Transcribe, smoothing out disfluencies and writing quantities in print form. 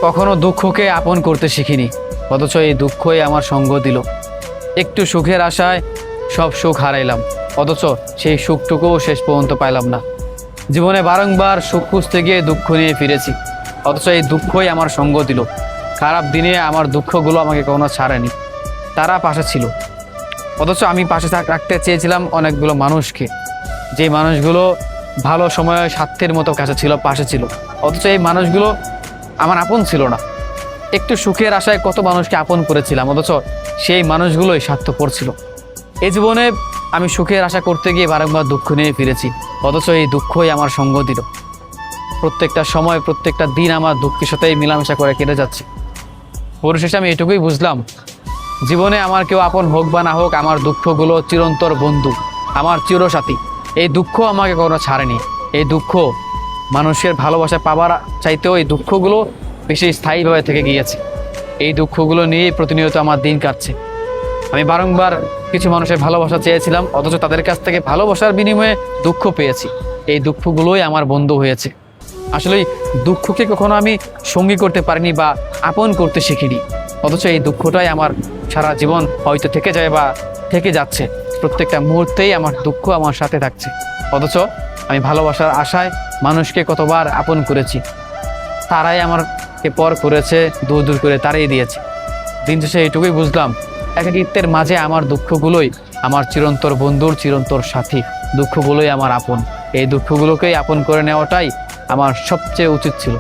কখনো দুঃখকে আপন করতে শিখিনি, অথচ এই দুঃখই আমার সঙ্গ দিল। একটু সুখের আশায় সব সুখ হারাইলাম, অথচ সেই সুখটুকুও শেষ পর্যন্ত পাইলাম না। জীবনে বারংবার সুখ খুঁজতে গিয়ে দুঃখ নিয়ে ফিরেছি, অথচ এই দুঃখই আমার সঙ্গ দিল। খারাপ দিনে আমার দুঃখগুলো আমাকে কখনো ছাড়েনি, তারা পাশে ছিল। অথচ আমি পাশে রাখতে চেয়েছিলাম অনেকগুলো মানুষকে, যে মানুষগুলো ভালো সময়ে স্বার্থের মতো কাছে ছিল, পাশে ছিল, অথচ এই মানুষগুলো আমার আপন ছিল না। একটু সুখের আশায় কত মানুষকে আপন করেছিলাম, অথচ সেই মানুষগুলোই স্বার্থপর ছিল। এই জীবনে আমি সুখের আশা করতে গিয়ে বারংবার দুঃখ নিয়ে ফিরেছি, অথচ এই দুঃখই আমার সঙ্গ দিল। প্রত্যেকটা সময়, প্রত্যেকটা দিন আমার দুঃখের সাথেই মেলামেশা করে কেটে যাচ্ছে। পরিশেষে আমি এটুকুই বুঝলাম, জীবনে আমার কেউ আপন হোক বা না হোক, আমার দুঃখগুলো চিরন্তর বন্ধু, আমার চিরসাথী। এই দুঃখ আমাকে কখনো ছাড়েনি। এই দুঃখ মানুষের ভালোবাসা পাবার চাইতেও এই দুঃখগুলো বেশি স্থায়ীভাবে থেকে গিয়েছে। এই দুঃখগুলো নিয়েই প্রতিনিয়ত আমার দিন কাটছে। আমি বারংবার কিছু মানুষের ভালোবাসা চেয়েছিলাম, অথচ তাদের কাছ থেকে ভালোবাসার বিনিময়ে দুঃখ পেয়েছি। এই দুঃখগুলোই আমার বন্ধু হয়েছে। আসলে দুঃখকে কখনো আমি সঙ্গী করতে পারিনি বা আপন করতে শিখিনি, অথচ এই দুঃখটাই আমার সারা জীবন হয়তো থেকে যায় বা থেকে যাচ্ছে। প্রত্যেকটা মুহূর্তেই আমার দুঃখ আমার সাথে থাকছে, অথচ আমি ভালোবাসার আশায় মানুষকে কতবার আপন করেছি, তারাই আমাকে পর করেছে, দূর দূর করে তাড়িয়ে দিয়েছে। দিন শেষে এইটুকুই বুঝলাম, একাকিত্বের মাঝে আমার দুঃখগুলোই আমার চিরন্তর বন্ধুর চিরন্তর সাথী। দুঃখগুলোই আমার আপন। এই দুঃখগুলোকেই আপন করে নেওয়াটাই আমার সবচেয়ে উচিত ছিল।